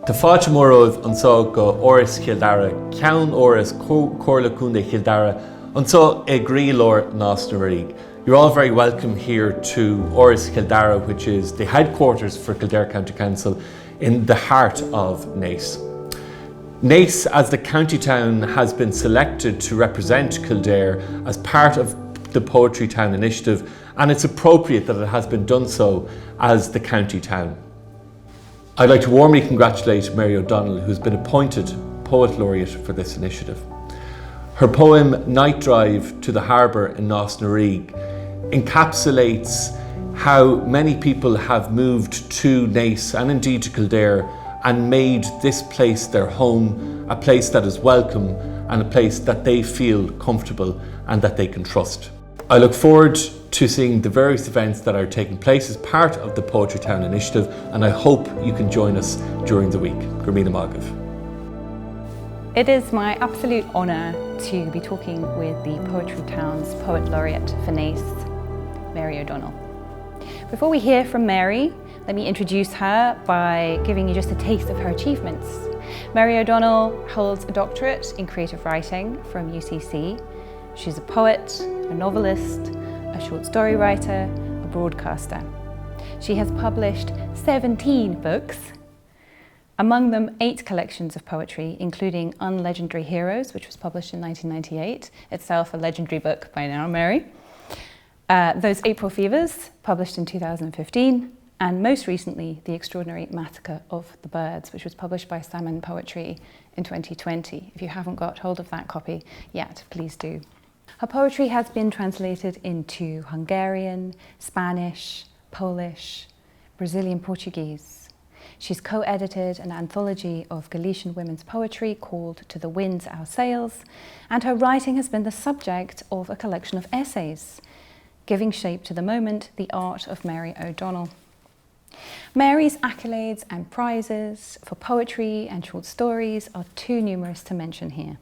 Tá fáilte móróibh anseo go Áras Kildare, ceann Áras Cllr Kildare, anseo Riogh Naoise Ó Cearúil. You're all very welcome here to Áras Kildare, which is the headquarters for Kildare County Council in the heart of Naas. Naas, as the county town, has been selected to represent Kildare as part of the Poetry Town initiative, and it's appropriate that it has been done so as the county town. I'd like to warmly congratulate Mary O'Donnell, who's been appointed Poet Laureate for this initiative. Her poem Night Drive to the Harbour in Naas na Riogh encapsulates how many people have moved to Naas and indeed to Kildare and made this place their home, a place that is welcome and a place that they feel comfortable and that they can trust. I look forward to seeing the various events that are taking place as part of the Poetry Town initiative, and I hope you can join us during the week. Gurmina Magav. It is my absolute honour to be talking with the Poetry Town's Poet Laureate for Naas, Mary O'Donnell. Before we hear from Mary, let me introduce her by giving you just a taste of her achievements. Mary O'Donnell holds a doctorate in creative writing from UCC. She's a poet, a novelist, a short story writer, a broadcaster. She has published 17 books, among them 8 collections of poetry, including Unlegendary Heroes, which was published in 1998, itself a legendary book by now, Mary. Those April Fevers, published in 2015, and most recently, The Extraordinary Massacre of the Birds, which was published by Sammon Poetry in 2020. If you haven't got hold of that copy yet, please do. Her poetry has been translated into Hungarian, Spanish, Polish, Brazilian Portuguese. She's co-edited an anthology of Galician women's poetry called To the Winds Our Sails, and her writing has been the subject of a collection of essays, giving shape to the moment, The Art of Mary O'Donnell. Mary's accolades and prizes for poetry and short stories are too numerous to mention here,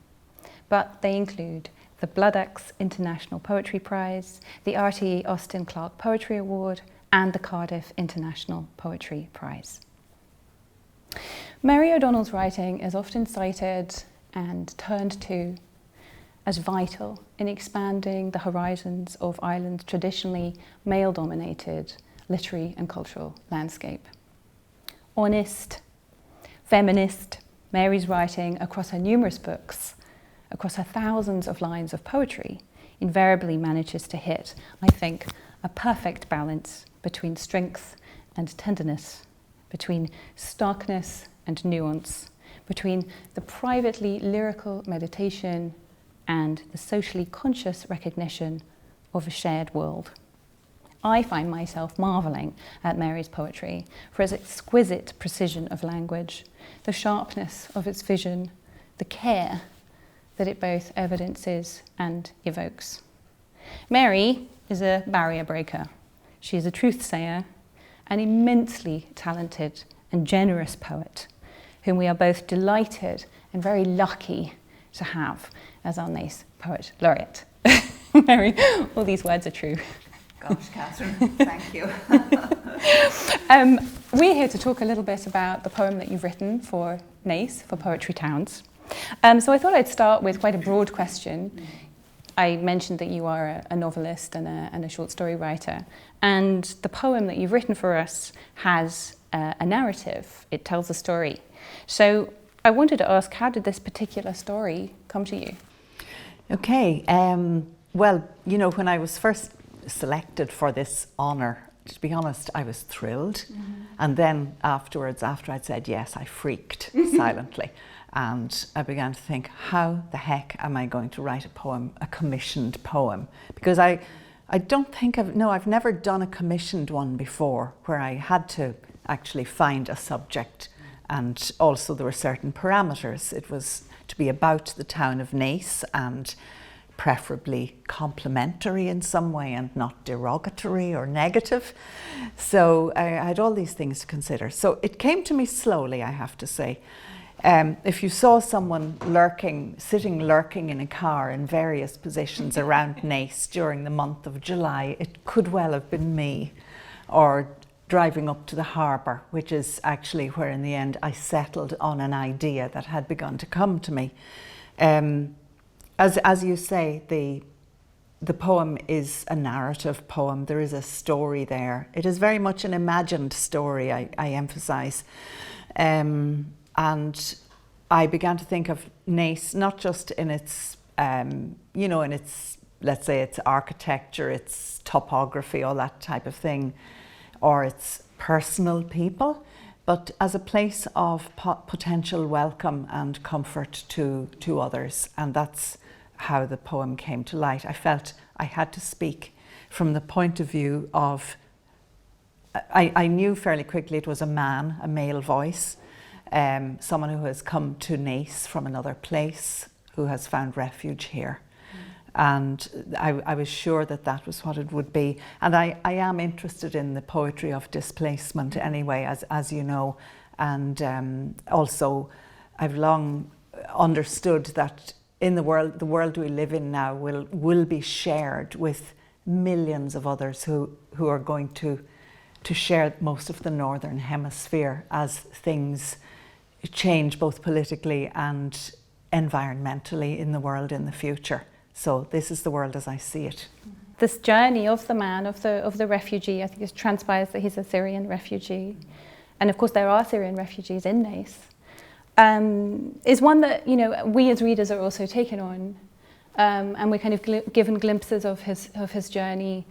but they include the Blood Axe International Poetry Prize, the R.T. Austin Clarke Poetry Award, and the Cardiff International Poetry Prize. Mary O'Donnell's writing is often cited and turned to as vital in expanding the horizons of Ireland's traditionally male-dominated literary and cultural landscape. Honest, feminist, Mary's writing across her numerous books, across her thousands of lines of poetry, invariably manages to hit, I think, a perfect balance between strength and tenderness, between starkness and nuance, between the privately lyrical meditation and the socially conscious recognition of a shared world. I find myself marvelling at Mary's poetry for its exquisite precision of language, the sharpness of its vision, the care that it both evidences and evokes. Mary is a barrier breaker. She is a truth sayer, an immensely talented and generous poet, whom we are both delighted and very lucky to have as our Naas Poet Laureate. Mary, all these words are true. Gosh, Catherine, thank you. We're here to talk a little bit about the poem that you've written for Naas, for Poetry Towns. So I thought I'd start with quite a broad question. I mentioned that you are a novelist and a short story writer, and the poem that you've written for us has a narrative. It tells a story. So I wanted to ask, how did this particular story come to you? Okay, well, you know, when I was first selected for this honour, to be honest, I was thrilled. And then afterwards, after I'd said yes, I freaked silently. And I began to think, how the heck am I going to write a poem, a commissioned poem? Because I don't think I've never done a commissioned one before where I had to actually find a subject, and also there were certain parameters. It was to be about the town of Naas and preferably complimentary in some way and not derogatory or negative. So I had all these things to consider. So it came to me slowly, I have to say. If you saw someone sitting lurking in a car in various positions around Naas during the month of July, it could well have been me. Or driving up to the Harbour, which is actually where in the end I settled on an idea that had begun to come to me. As you say, the poem is a narrative poem. There is a story there. It is very much an imagined story, I emphasise. And I began to think of Naas not just in its, you know, in its, let's say, its architecture, its topography, all that type of thing, or its personal people, but as a place of potential welcome and comfort to others. And that's how the poem came to light. I felt I had to speak from the point of view of, I knew fairly quickly it was a man, a male voice, someone who has come to Naas from another place, who has found refuge here. And I was sure that that was what it would be. And I am interested in the poetry of displacement anyway, as you know. And also, I've long understood that in the world we live in now will be shared with millions of others who are going to share most of the Northern Hemisphere as things change both politically and environmentally in the world in the future. So this is the world as I see it. This journey of the man, of the refugee, I think it transpires that he's a Syrian refugee. And of course there are Syrian refugees in Naas. Is one that, you know, we as readers are also taken on. And we're kind of given glimpses of his journey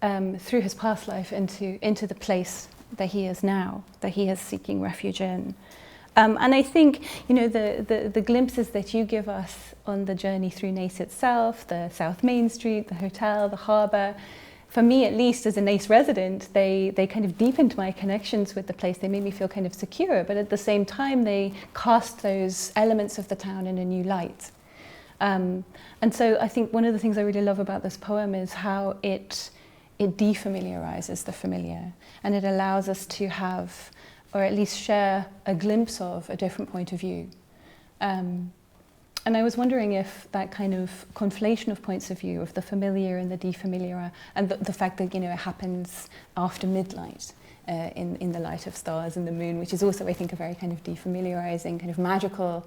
through his past life into the place that he is now, that he is seeking refuge in. And I think, you know, the glimpses that you give us on the journey through Naas itself, the South Main Street, the hotel, the harbour, for me at least as a Naas resident, they kind of deepened my connections with the place. They made me feel kind of secure, but at the same time they cast those elements of the town in a new light. And so I think one of the things I really love about this poem is how it defamiliarizes the familiar, and it allows us to have, or at least share, a glimpse of a different point of view. And I was wondering if that kind of conflation of points of view, of the familiar and the defamiliar, and the fact that, you know, it happens after midnight in the light of stars and the moon, which is also, I think, a very kind of defamiliarizing, kind of magical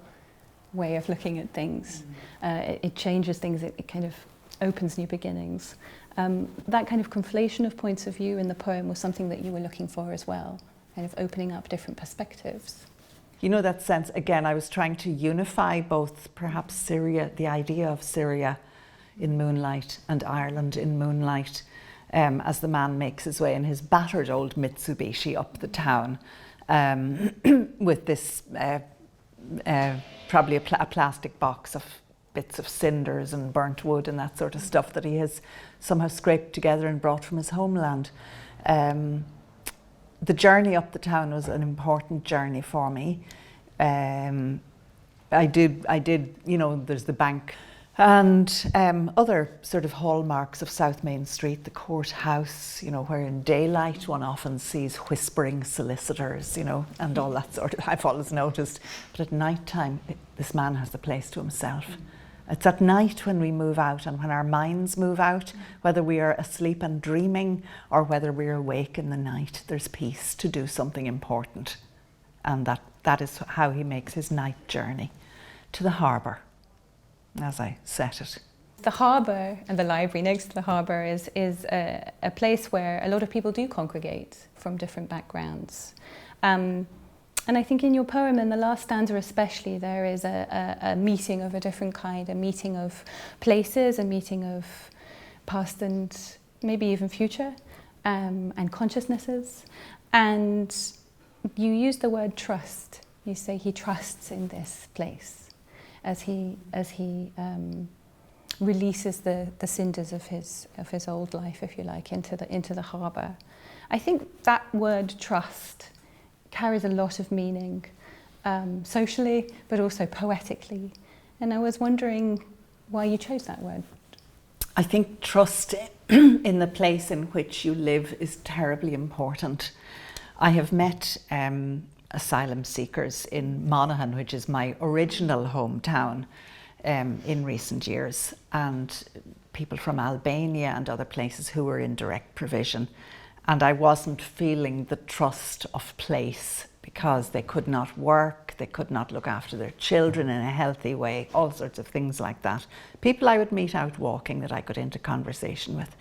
way of looking at things. It changes things, it kind of opens new beginnings. That kind of conflation of points of view in the poem was something that you were looking for as well, kind of opening up different perspectives. You know, that sense, again, I was trying to unify both perhaps Syria, the idea of Syria in moonlight and Ireland in moonlight, as the man makes his way in his battered old Mitsubishi up the town with this probably a plastic box of bits of cinders and burnt wood and that sort of stuff that he has somehow scraped together and brought from his homeland. The journey up the town was an important journey for me. I did, you know, there's the bank and other sort of hallmarks of South Main Street, the courthouse, you know, where in daylight one often sees whispering solicitors, you know, and all that sort of, I've always noticed. But at night time, this man has the place to himself. It's at night when we move out and when our minds move out, whether we are asleep and dreaming or whether we're awake in the night, there's peace to do something important. And that is how he makes his night journey to the harbour, as I set it. The harbour and the library next to the harbour is a place where a lot of people do congregate from different backgrounds. And I think in your poem, in the last stanza especially, there is a meeting of a different kind, a meeting of places, a meeting of past and maybe even future, and consciousnesses. And you use the word trust. You say he trusts in this place as he releases the cinders of his old life, if you like, into the harbour. I think that word trust carries a lot of meaning socially, but also poetically. And I was wondering why you chose that word. I think trust in the place in which you live is terribly important. I have met asylum seekers in Monaghan, which is my original hometown, in recent years, and people from Albania and other places who were in direct provision. and I wasn't feeling the trust of place because they could not work, they could not look after their children in a healthy way, all sorts of things like that. People I would meet out walking that I got into conversation with.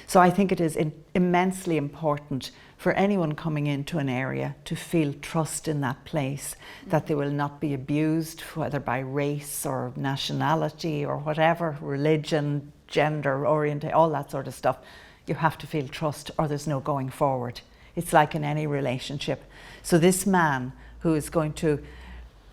So I think it is immensely important for anyone coming into an area to feel trust in that place, that they will not be abused, whether by race or nationality or whatever, religion, gender, orientation, all that sort of stuff. You have to feel trust or there's no going forward. It's like in any relationship. So this man who is going to,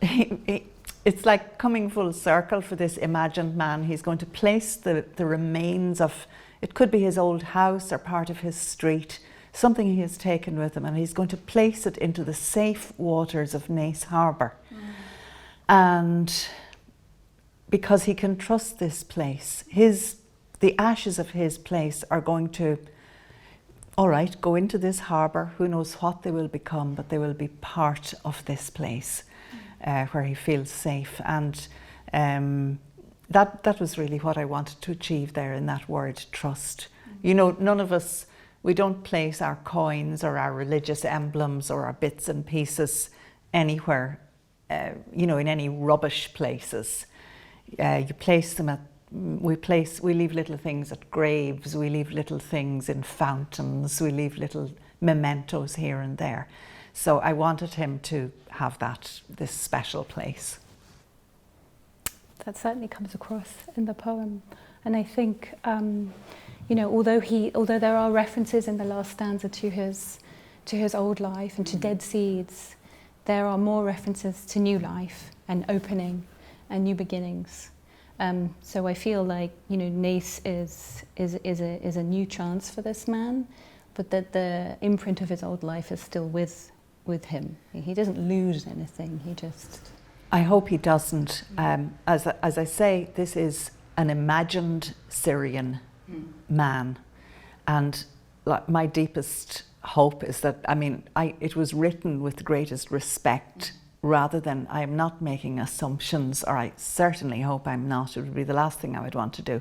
it's like coming full circle for this imagined man. He's going to place the remains of, it could be his old house or part of his street, something he has taken with him, and he's going to place it into the safe waters of Naas Harbour. And because he can trust this place, the ashes of his place are going to, all right, go into this harbour. Who knows what they will become, but they will be part of this place where he feels safe. And that was really what I wanted to achieve there in that word, trust. You know, none of us, we don't place our coins or our religious emblems or our bits and pieces anywhere, you know, in any rubbish places. You place them at, we leave little things at graves, we leave little things in fountains, we leave little mementos here and there. So I wanted him to have this special place. That certainly comes across in the poem. And I think, you know, although there are references in the last stanza to his old life and to dead seeds, there are more references to new life and opening and new beginnings. So I feel like, you know, Naas is a new chance for this man, but that the imprint of his old life is still with him. He doesn't lose anything. He just. I hope he doesn't. As I say, this is an imagined Syrian man, and like, my deepest hope is that, I mean, it was written with the greatest respect. Rather than, I am not making assumptions, or I certainly hope I'm not. It would be the last thing I would want to do.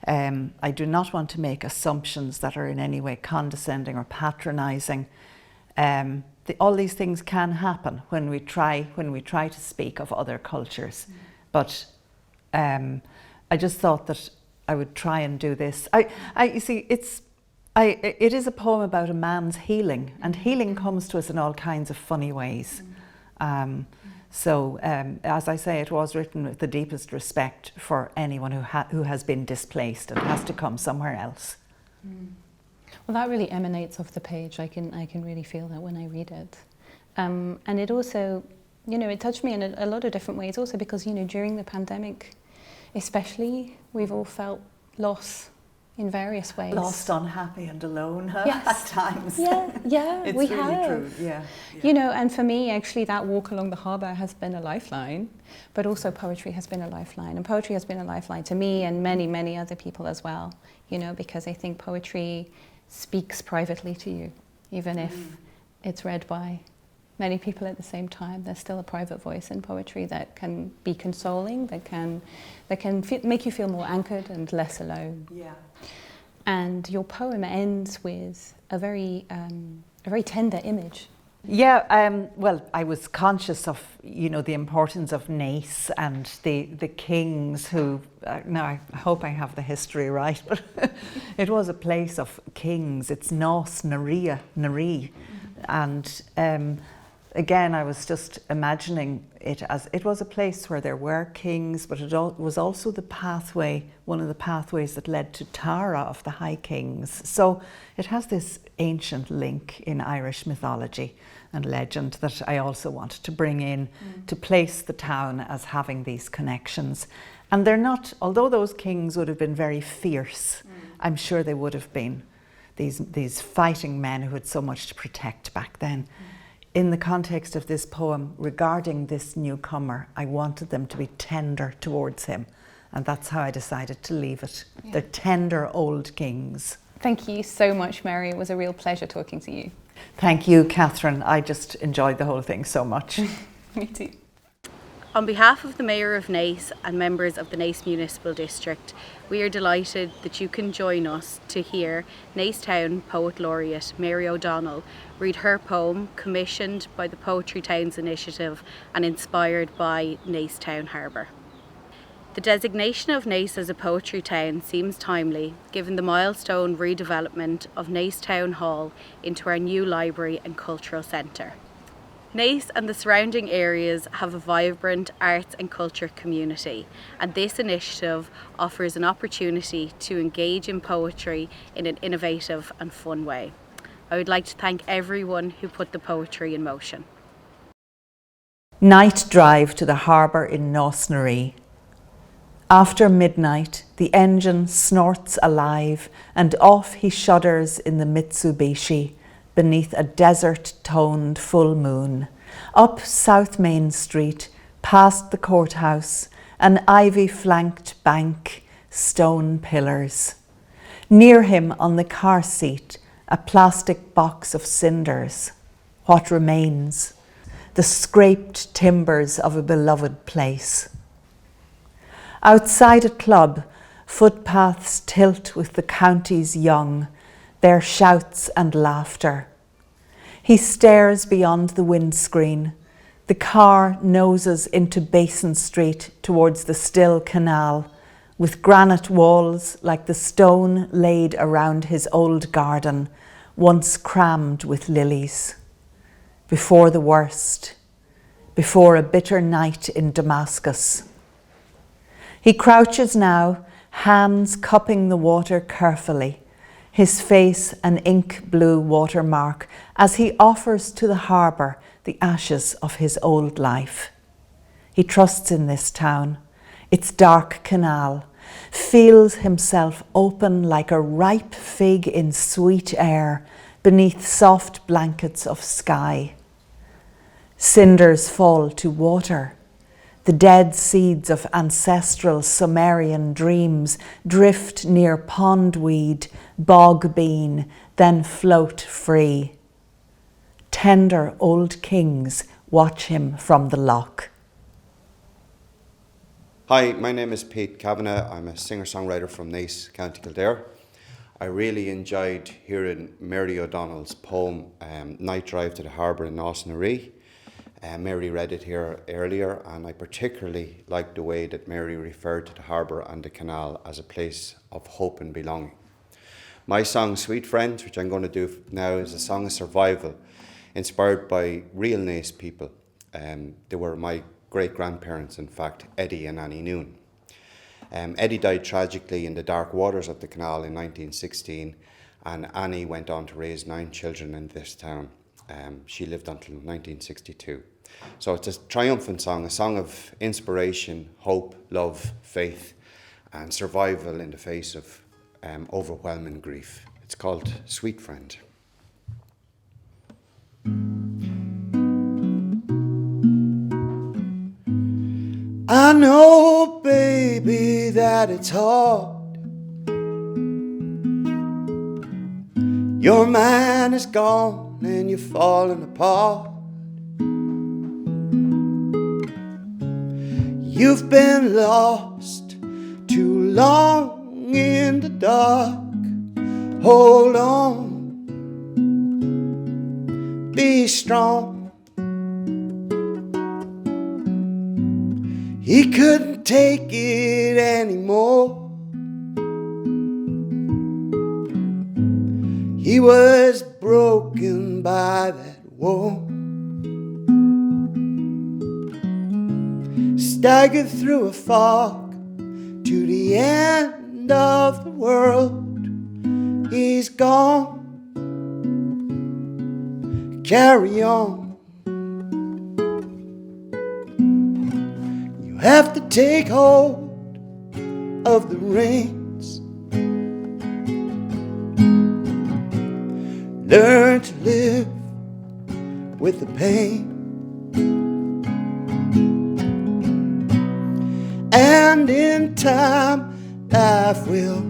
I do not want to make assumptions that are in any way condescending or patronising. All these things can happen when we try to speak of other cultures. But I just thought that I would try and do this. You see, it is a poem about a man's healing, and healing comes to us in all kinds of funny ways. So as I say, it was written with the deepest respect for anyone who has been displaced and has to come somewhere else. Well, that really emanates off the page. I can really feel that when I read it. And it also, you know, it touched me in a lot of different ways also because, you know, during the pandemic especially, we've all felt loss in various ways. Lost, unhappy and alone, yes. At times. Yeah, it's we really have. True. Yeah. You know, and for me, actually, that walk along the harbour has been a lifeline, but also poetry has been a lifeline. And poetry has been a lifeline to me and many, many other people as well, you know, because I think poetry speaks privately to you, even if it's read by many people at the same time. There's still a private voice in poetry that can be consoling, that can make you feel more anchored and less alone. Yeah. And your poem ends with a very tender image. Yeah, well, I was conscious of, you know, the importance of Naas and the kings who, now I hope I have the history right, but it was a place of kings. It's Naas Narí. And again, I was just imagining it as, it was a place where there were kings, but it was also the pathway, one of the pathways that led to Tara of the High Kings. So it has this ancient link in Irish mythology and legend that I also wanted to bring in to place the town as having these connections. And they're not, although those kings would have been very fierce, I'm sure they would have been these fighting men who had so much to protect back then. In the context of this poem, regarding this newcomer, I wanted them to be tender towards him. And that's how I decided to leave it. Yeah. They're tender old kings. Thank you so much, Mary. It was a real pleasure talking to you. Thank you, Catherine. I just enjoyed the whole thing so much. Me too. On behalf of the Mayor of Naas and members of the Naas Municipal District, we are delighted that you can join us to hear Naas Town Poet Laureate Mary O'Donnell read her poem commissioned by the Poetry Towns Initiative and inspired by Naas Town Harbour. The designation of Naas as a poetry town seems timely, given the milestone redevelopment of Naas Town Hall into our new library and cultural centre. Naas and the surrounding areas have a vibrant arts and culture community, and this initiative offers an opportunity to engage in poetry in an innovative and fun way. I would like to thank everyone who put the poetry in motion. Night drive to the harbour in Naas. After midnight, the engine snorts alive, and off he shudders in the Mitsubishi, beneath a desert-toned full moon, up South Main Street, past the courthouse, an ivy-flanked bank, stone pillars. Near him on the car seat, a plastic box of cinders. What remains? The scraped timbers of a beloved place. Outside a club, footpaths tilt with the county's young, their shouts and laughter. He stares beyond the windscreen. The car noses into Basin Street towards the still canal, with granite walls like the stone laid around his old garden, once crammed with lilies. Before the worst, before a bitter night in Damascus. He crouches now, hands cupping the water carefully, his face an ink blue watermark as he offers to the harbour the ashes of his old life. He trusts in this town, its dark canal, feels himself open like a ripe fig in sweet air beneath soft blankets of sky. Cinders fall to water. The dead seeds of ancestral Sumerian dreams drift near pondweed, bog bean, then float free. Tender old kings watch him from the loch. Hi, my name is Pete Kavanagh. I'm a singer-songwriter from Naas, County Kildare. I really enjoyed hearing Mary O'Donnell's poem, Night Drive to the Harbour in Naas. Mary read it here earlier, and I particularly liked the way that Mary referred to the harbour and the canal as a place of hope and belonging. My song, Sweet Friend, which I'm going to do now, is a song of survival, inspired by real Naas people. They were my great-grandparents, in fact, Eddie and Annie Noon. Eddie died tragically in the dark waters of the canal in 1916, and Annie went on to raise 9 children in this town. She lived until 1962. So it's a triumphant song, a song of inspiration, hope, love, faith, and survival in the face of overwhelming grief. It's called Sweet Friend. I know, baby, that it's hard. Your man is gone and you're falling apart. You've been lost too long in the dark. Hold on, be strong. He couldn't take it anymore. He was broken by that war. Staggered through a fog to the end of the world. He's gone. Carry on. You have to take hold of the reins. Learn to live with the pain. And in time, life will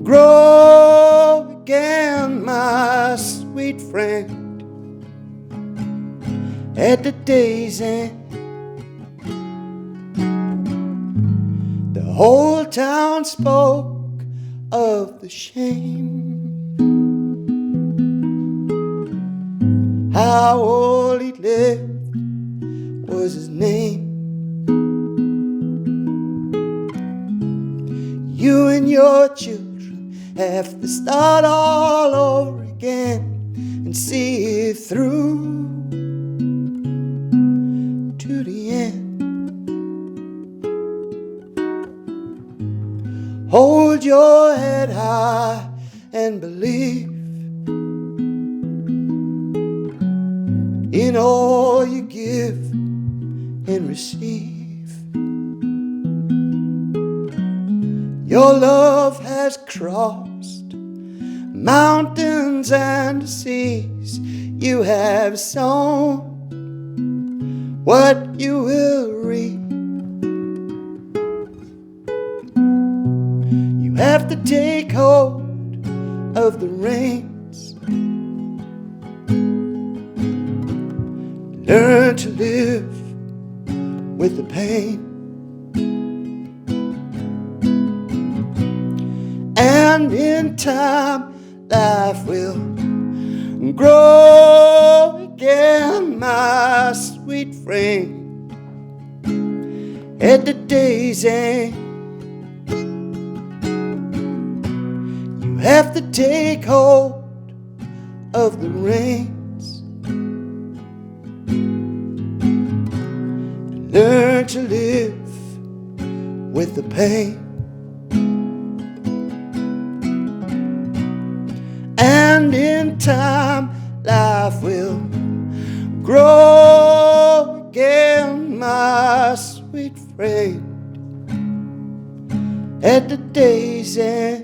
grow again, my sweet friend. At the day's end, whole town spoke of the shame, how all he lived was his name. You and your children have to start all over again and see it through to the end. Hold your head high and believe in all you give and receive. Your love has crossed mountains and seas. You have sown what you will reap. You have to take hold of the reins, learn to live with the pain, and in time life will grow again, my sweet friend. At the day's end, you have to take hold of the reins and learn to live with the pain. And in time, life will grow again, my sweet friend. At the day's end,